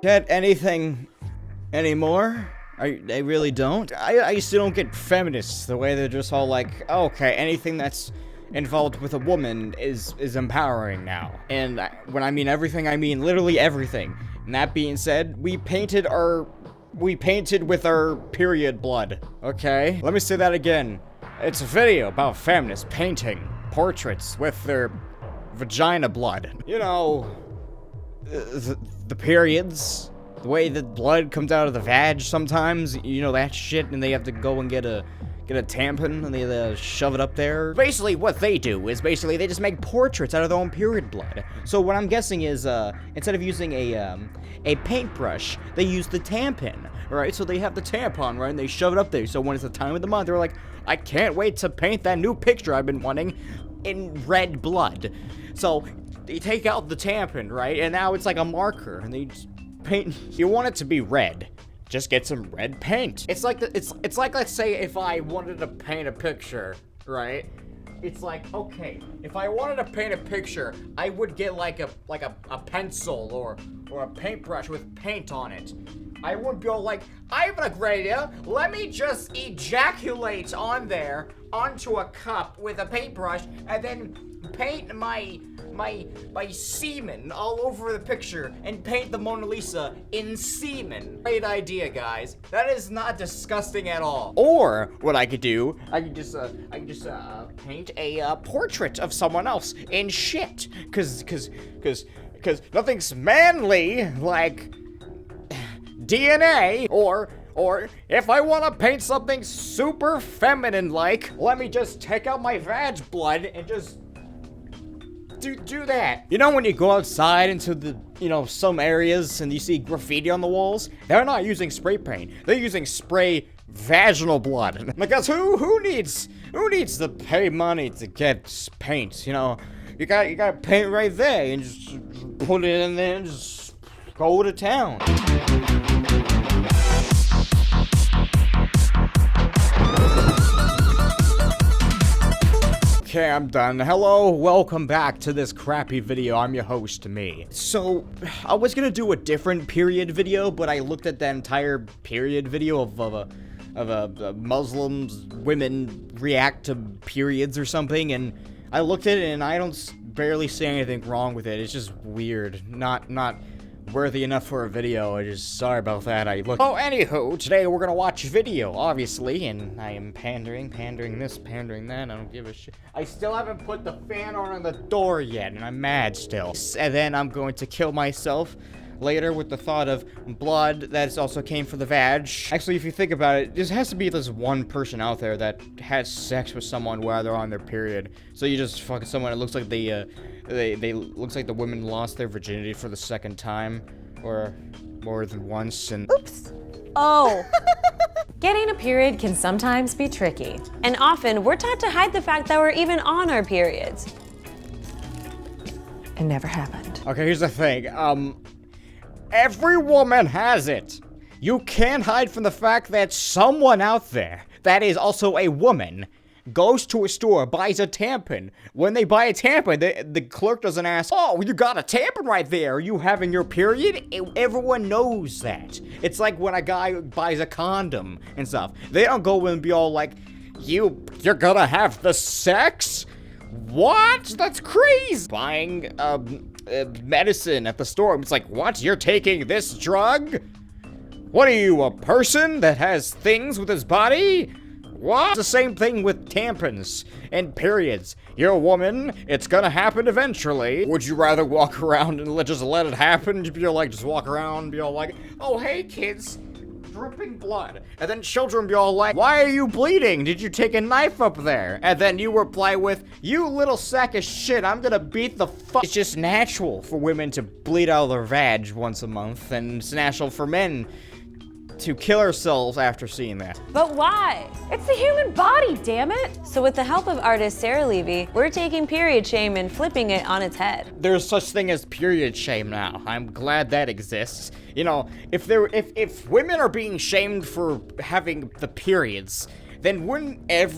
get anything anymore. I really don't. I still don't get feminists the way they're just all like, oh, okay, anything that's involved with a woman is empowering now. And when I mean everything, I mean literally everything. And that being said, we painted with our period blood, okay? Let me say that again. It's a video about feminists painting portraits with their vagina blood. You know, the periods, the way that blood comes out of the vag sometimes, you know, that shit, and they have to go and get a tampon, and they shove it up there. Basically, what they do is they just make portraits out of their own period blood. So what I'm guessing is, instead of using a paintbrush, they use the tampon, right? So they have the tampon, right, and they shove it up there. So when it's the time of the month, they're like, I can't wait to paint that new picture I've been wanting in red blood. So they take out the tampon, right, and now it's like a marker, and they just paint. You want it to be red, just get some red paint. It's like it's like, let's say if I wanted to paint a picture, right? It's like, okay, if I wanted to paint a picture, I would get like a pencil or a paintbrush with paint on it. I wouldn't go like, I have a great idea. Let me just ejaculate on there onto a cup with a paintbrush and then paint my semen all over the picture and paint the Mona Lisa in semen. Great idea, guys. That is not disgusting at all. Or what I could do, I could just paint a portrait of someone else in shit. Cause nothing's manly like DNA, or if I want to paint something super feminine-like, let me just take out my vag blood and just do that. You know when you go outside into the, some areas and you see graffiti on the walls? They're not using spray paint. They're using spray vaginal blood. Because who needs to pay money to get paint? You gotta paint right there and just put it in there and just go to town. Okay, I'm done. Hello, welcome back to this crappy video. I'm your host, me. So, I was gonna do a different period video, but I looked at the entire period video of Muslims, women react to periods or something, and I looked at it and I don't barely see anything wrong with it. It's just weird. Not worthy enough for a video. Sorry about that. Oh, anywho, today we're gonna watch video, obviously, and I am pandering this, pandering that. I don't give a shit. I still haven't put the fan on the door yet, and I'm mad still. And then I'm going to kill myself later with the thought of blood that also came from the vag. Actually, if you think about it, there has to be this one person out there that has sex with someone while they're on their period. So you just fuck someone, it looks like they looks like the women lost their virginity for the second time, or more than once, and oops. Oh. Getting a period can sometimes be tricky, and often we're taught to hide the fact that we're even on our periods. It never happened. Okay, here's the thing. Every woman has it. You can't hide from the fact that someone out there that is also a woman goes to a store, buys a tampon. When they buy a tampon, the clerk doesn't ask, oh, you got a tampon right there. Are you having your period? Everyone knows that. It's like when a guy buys a condom and stuff. They don't go and be all like, you're gonna have the sex? What? That's crazy. Buying medicine at the store. It's like, what? You're taking this drug? What are you, a person that has things with his body? What? It's the same thing with tampons and periods. You're a woman, it's gonna happen eventually. Would you rather walk around and just let it happen? Just walk around and be all like, oh, hey, kids, dripping blood. And then children be all like, why are you bleeding? Did you take a knife up there? And then you reply with, you little sack of shit, I'm gonna beat the fuck. It's just natural for women to bleed out of their vag once a month, and it's natural for men to kill ourselves after seeing that. But why? It's the human body, damn it! So with the help of artist Sarah Levy, we're taking period shame and flipping it on its head. There's such thing as period shame now. I'm glad that exists. If women are being shamed for having the periods, then wouldn't a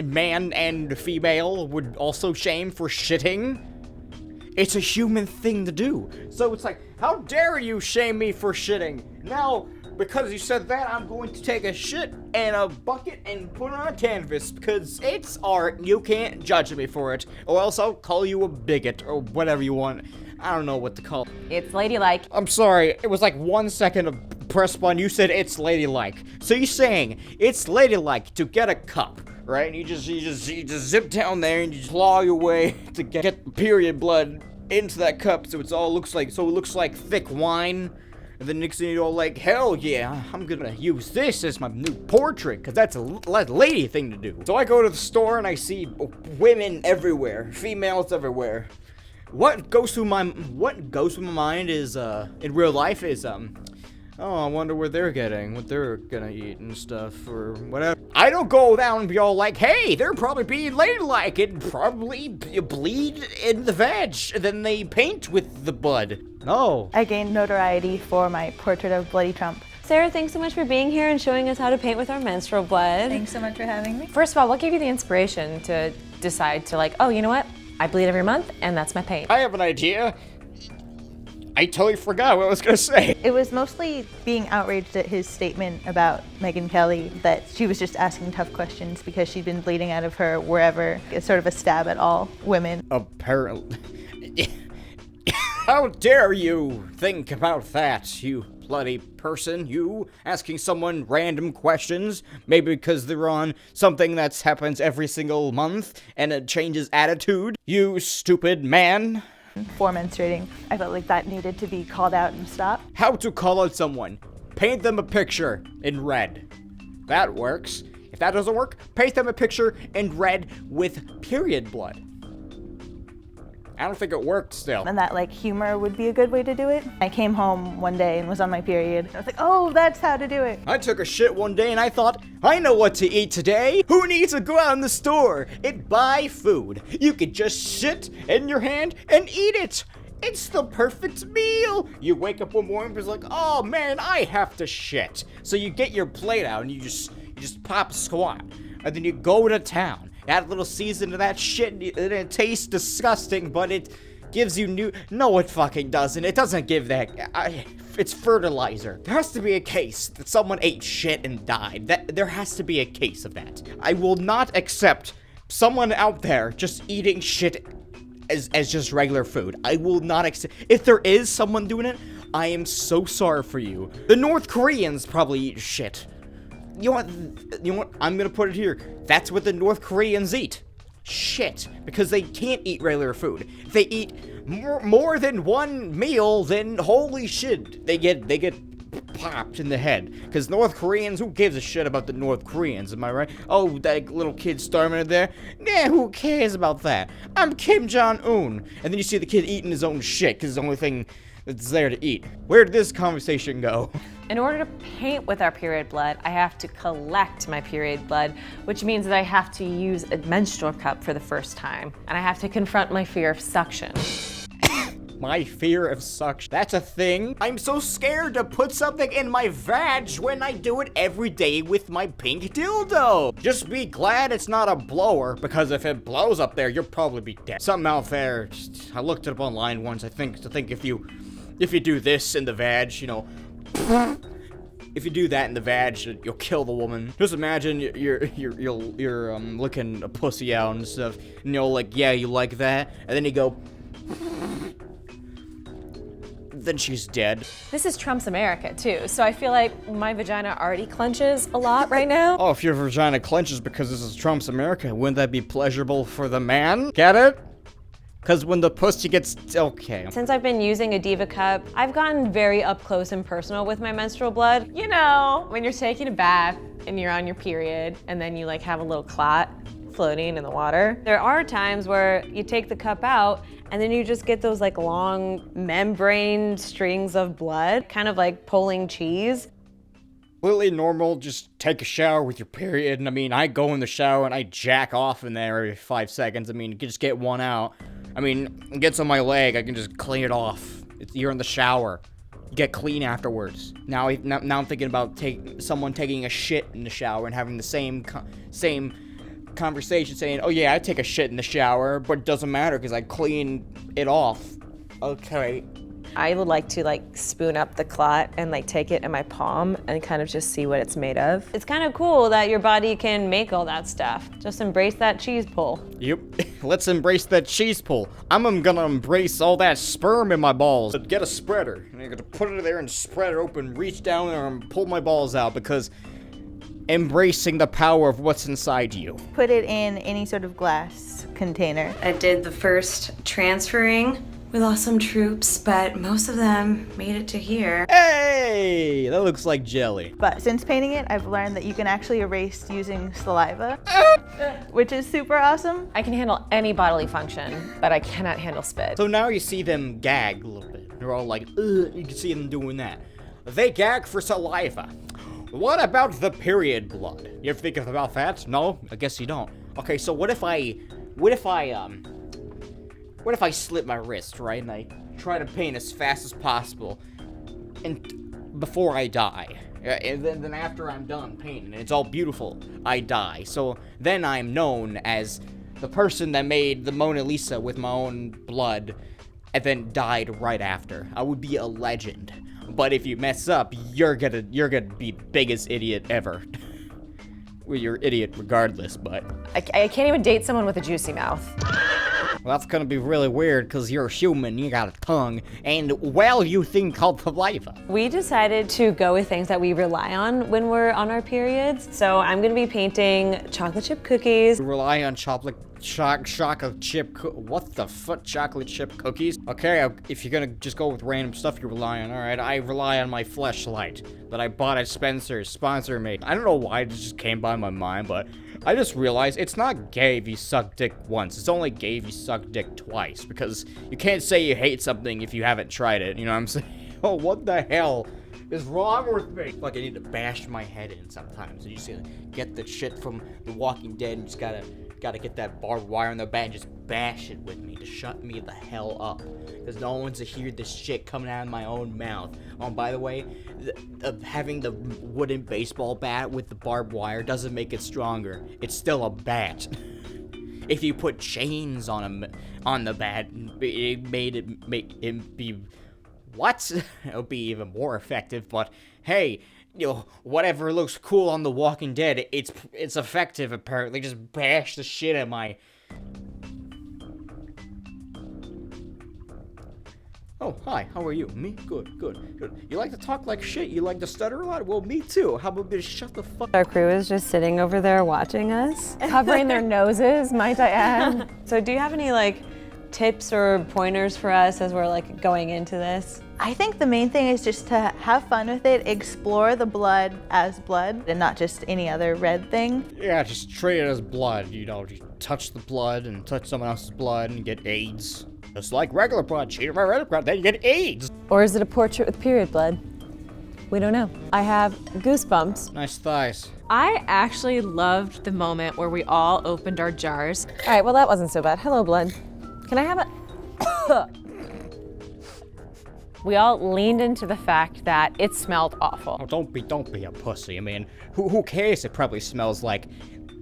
man and female would also shame for shitting? It's a human thing to do. So it's like, how dare you shame me for shitting? Now, because you said that, I'm going to take a shit in a bucket and put it on a canvas because it's art. You can't judge me for it, or else I'll call you a bigot or whatever you want. I don't know what to call it. It's ladylike. I'm sorry, it was like 1 second of press button. You said it's ladylike. So you're saying it's ladylike to get a cup, right? And you just zip down there and you just claw your way to get period blood into that cup, so it looks like thick wine. And then next thing you know, like, hell yeah, I'm gonna use this as my new portrait, because that's a lady thing to do. So I go to the store and I see women everywhere, females everywhere. What goes through my mind is, in real life is, oh, I wonder what they're gonna eat and stuff, or whatever. I don't go down and be all like, hey, they're probably being ladylike and probably bleed in the veg, and then they paint with the blood. No. I gained notoriety for my portrait of Bloody Trump. Sarah, thanks so much for being here and showing us how to paint with our menstrual blood. Thanks so much for having me. First of all, what gave you the inspiration to decide to like, oh, you know what? I bleed every month, and that's my paint. I have an idea. I totally forgot what I was gonna say. It was mostly being outraged at his statement about Megyn Kelly, that she was just asking tough questions because she'd been bleeding out of her wherever. It's sort of a stab at all women. Apparently. How dare you think about that, you bloody person? You asking someone random questions, maybe because they're on something that happens every single month and it changes attitude? You stupid man. For menstruating, I felt like that needed to be called out and stopped. How to call out someone? Paint them a picture in red. That works. If that doesn't work, paint them a picture in red with period blood. I don't think it worked still. And that like humor would be a good way to do it. I came home one day and was on my period. I was like, oh, that's how to do it. I took a shit one day and I thought, I know what to eat today. Who needs to go out in the store and buy food? You could just shit in your hand and eat it. It's the perfect meal. You wake up one morning and it's like, oh man, I have to shit. So you get your plate out and you just pop a squat. And then you go to town. Add a little season to that shit, and it tastes disgusting, but it gives you No, it fucking doesn't. It doesn't give that. It's fertilizer. There has to be a case that someone ate shit and died. There has to be a case of that. I will not accept someone out there just eating shit as just regular food. I will not accept. If there is someone doing it, I am so sorry for you. The North Koreans probably eat shit. You know what? I'm gonna put it here. That's what the North Koreans eat. Shit. Because they can't eat regular food. If they eat more than one meal, then holy shit. They get popped in the head. Because North Koreans, who gives a shit about the North Koreans, am I right? Oh, that little kid starving in there? Nah, who cares about that? I'm Kim Jong-un. And then you see the kid eating his own shit, because it's the only thing that's there to eat. Where did this conversation go? In order to paint with our period blood, I have to collect my period blood, which means that I have to use a menstrual cup for the first time, and I have to confront my fear of suction. My fear of suction. That's a thing. I'm so scared to put something in my vag when I do it every day with my pink dildo. Just be glad it's not a blower, because if it blows up there, you'll probably be dead. Something out there, I looked it up online once, I think if you do this in the vag, you know, if you do that in the vag, you'll kill the woman. Just imagine you're licking a pussy out and stuff, and you're like, yeah, you like that, and then you go, then she's dead. This is Trump's America too, so I feel like my vagina already clenches a lot right now. Oh, if your vagina clenches because this is Trump's America, wouldn't that be pleasurable for the man? Get it? Because when the pussy gets, okay. Since I've been using a Diva cup, I've gotten very up close and personal with my menstrual blood. You know, when you're taking a bath and you're on your period and then you like have a little clot floating in the water. There are times where you take the cup out and then you just get those like long membrane strings of blood, kind of like pulling cheese. Completely normal, just take a shower with your period, and I mean, I go in the shower and I jack off in there every 5 seconds. I mean, you can just get one out. I mean, it gets on my leg, I can just clean it off. You're in the shower. You get clean afterwards. Now I'm thinking about someone taking a shit in the shower and having the same conversation saying, oh yeah, I take a shit in the shower, but it doesn't matter because I clean it off. Okay. I would like to spoon up the clot and take it in my palm and kind of just see what it's made of. It's kind of cool that your body can make all that stuff. Just embrace that cheese pull. Yep, let's embrace that cheese pull. I'm gonna embrace all that sperm in my balls. Get a spreader, and I'm gonna put it there and spread it open, reach down there and pull my balls out because embracing the power of what's inside you. Put it in any sort of glass container. I did the first transferring. We lost some troops, but most of them made it to here. Hey, that looks like jelly. But since painting it, I've learned that you can actually erase using saliva, which is super awesome. I can handle any bodily function, but I cannot handle spit. So now you see them gag a little bit. They're all like, ugh, you can see them doing that. They gag for saliva. What about the period blood? You ever think about that? No? I guess you don't. Okay, so what if I slit my wrist, right, and I try to paint as fast as possible, and before I die, and then after I'm done painting, and it's all beautiful, I die. So then I'm known as the person that made the Mona Lisa with my own blood, and then died right after. I would be a legend. But if you mess up, you're gonna be the biggest idiot ever. Well, you're an idiot regardless, but I can't even date someone with a juicy mouth. well, that's gonna be really weird because you're a human, you got a tongue, and well, you think called saliva. We decided to go with things that we rely on when we're on our periods. So I'm gonna be painting chocolate chip cookies. You rely on chocolate chip what the fuck, chocolate chip cookies? Okay, if you're gonna just go with random stuff you rely on, alright, I rely on my fleshlight that I bought at Spencer's, sponsor me. I don't know why it just came by my mind, but I just realized it's not gay if you suck dick once, it's only gay if you suck dick twice, because you can't say you hate something if you haven't tried it, you know what I'm saying? Oh, what the hell is wrong with me? Like I need to bash my head in sometimes, you just gotta get the shit from The Walking Dead and you just gotta get that barbed wire in the back and just bash it with me to shut me the hell up. Because no one's to hear this shit coming out of my own mouth. Oh, and by the way, having the wooden baseball bat with the barbed wire doesn't make it stronger. It's still a bat. If you put chains on the bat, it make it be what? It would be even more effective. But hey, you know, whatever looks cool on The Walking Dead, it's effective apparently. Just bash the shit at my... Oh, hi, how are you? Me? Good. You like to talk like shit? You like to stutter a lot? Well, me too. How about just shut the fuck... Our crew is just sitting over there watching us, covering their noses, might I add. So do you have any tips or pointers for us as we're going into this? I think the main thing is just to have fun with it, explore the blood as blood and not just any other red thing. Yeah, just treat it as blood, you know, just touch the blood and touch someone else's blood and get AIDS. Just like regular blood, cheat it by regular blood, then you get AIDS. Or is it a portrait with period blood? We don't know. I have goosebumps. Nice thighs. I actually loved the moment where we all opened our jars. All right, well that wasn't so bad. Hello, blood. Can I have a... We all leaned into the fact that it smelled awful. Oh, don't be a pussy. I mean, who cares? It probably smells like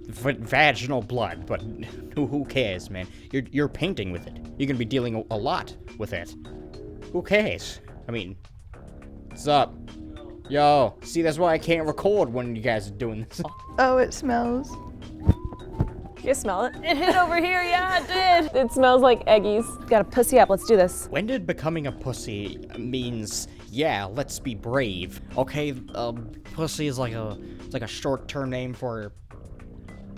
vaginal blood, but who cares, man? You're painting with it. You're gonna be dealing a lot with it. Who cares? I mean, what's up? Yo, see, that's why I can't record when you guys are doing this. Oh, it smells. You smell it? It hit over here, yeah, it did. It smells like eggies. Gotta pussy up, let's do this. When did becoming a pussy means, yeah, let's be brave? Okay, pussy is like a short-term name for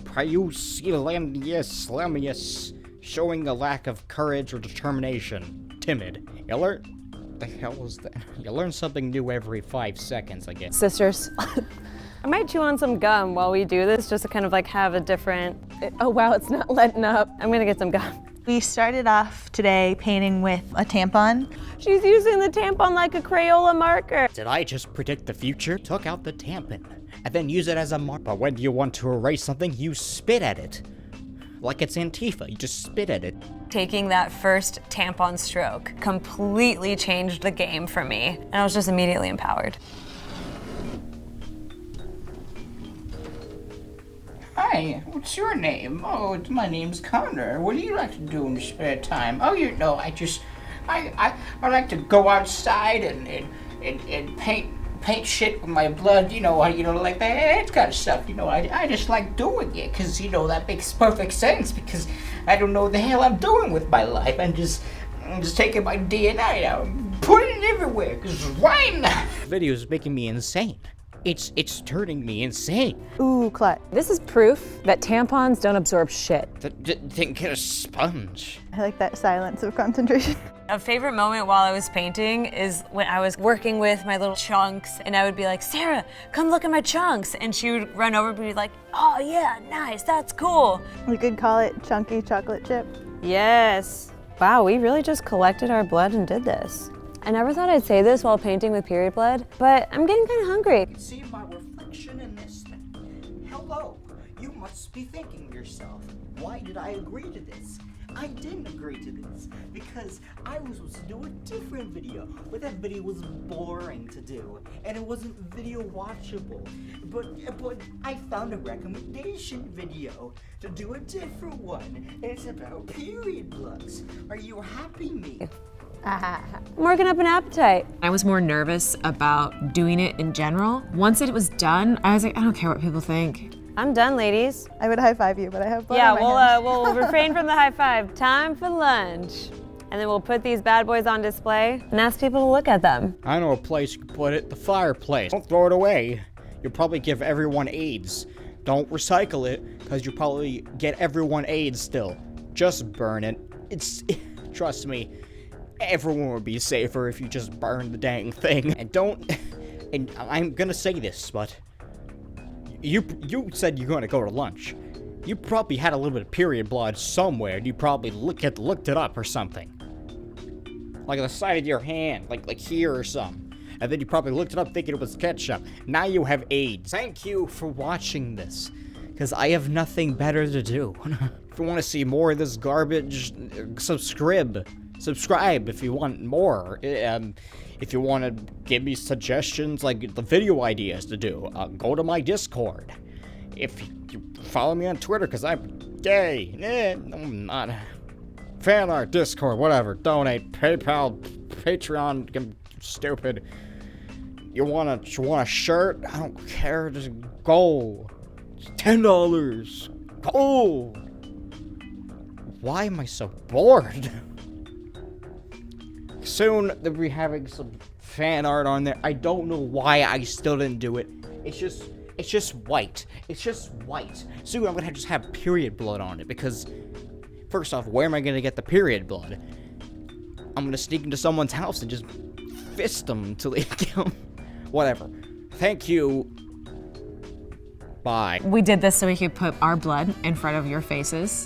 pusillanimous, showing a lack of courage or determination. Timid. You learn... The hell was that? You learn something new every 5 seconds, I guess. Sisters. I might chew on some gum while we do this, just to kind of have a different... Oh wow, it's not letting up. I'm gonna get some gum. We started off today painting with a tampon. She's using the tampon like a Crayola marker. Did I just predict the future? Took out the tampon, and then use it as a marker. But when you want to erase something, you spit at it. Like it's Antifa, you just spit at it. Taking that first tampon stroke completely changed the game for me, and I was just immediately empowered. Hi. Hi, what's your name? Oh, my name's Connor. What do you like to do in your spare time? Oh, I like to go outside and paint shit with my blood, like that kind of stuff. I just like doing it because, that makes perfect sense because I don't know what the hell I'm doing with my life. I'm just taking my DNA out and putting it everywhere because why not? Video is making me insane. It's turning me insane. Ooh, clut. This is proof that tampons don't absorb shit. Didn't get a sponge. I like that silence of concentration. A favorite moment while I was painting is when I was working with my little chunks and I would be like, Sarah, come look at my chunks. And she would run over and be like, oh yeah, nice, that's cool. We could call it chunky chocolate chip. Yes. Wow, we really just collected our blood and did this. I never thought I'd say this while painting with period blood, but I'm getting kind of hungry. See my reflection in this thing. Hello, you must be thinking to yourself, why did I agree to this? I didn't agree to this because I was supposed to do a different video, but that video was boring to do and it wasn't video watchable. But I found a recommendation video to do a different one, and it's about period bloods. Are you happy, me? I'm working up an appetite. I was more nervous about doing it in general. Once it was done, I was like, I don't care what people think. I'm done, ladies. I would high five you, but I have blood Yeah, on my hands. we'll refrain from the high five. Time for lunch. And then we'll put these bad boys on display and ask people to look at them. I know a place you can put it, the fireplace. Don't throw it away. You'll probably give everyone AIDS. Don't recycle it, because you'll probably get everyone AIDS still. Just burn it. Trust me, everyone would be safer if you just burn the dang thing. And I'm gonna say this, but you said you're gonna go to lunch. You probably had a little bit of period blood somewhere, and you probably looked it up or something. Like on the side of your hand, like here or something. And then you probably looked it up thinking it was ketchup. Now you have AIDS. Thank you for watching this, because I have nothing better to do. If you want to see more of this garbage, subscribe if you want more. If you want to give me suggestions, like the video ideas to do, go to my Discord. If you follow me on Twitter, because I'm gay. No, I'm not. Fan art, Discord, whatever. Donate, PayPal, Patreon. I'm stupid. You want a shirt? I don't care. Just go. It's $10. Go. Why am I so bored? Soon they'll be having some fan art on there. I don't know why I still didn't do it. It's just white. It's just white. Soon I'm gonna just have period blood on it because, first off, where am I gonna get the period blood? I'm gonna sneak into someone's house and just fist them until they kill. Whatever. Thank you. Bye. We did this so we could put our blood in front of your faces.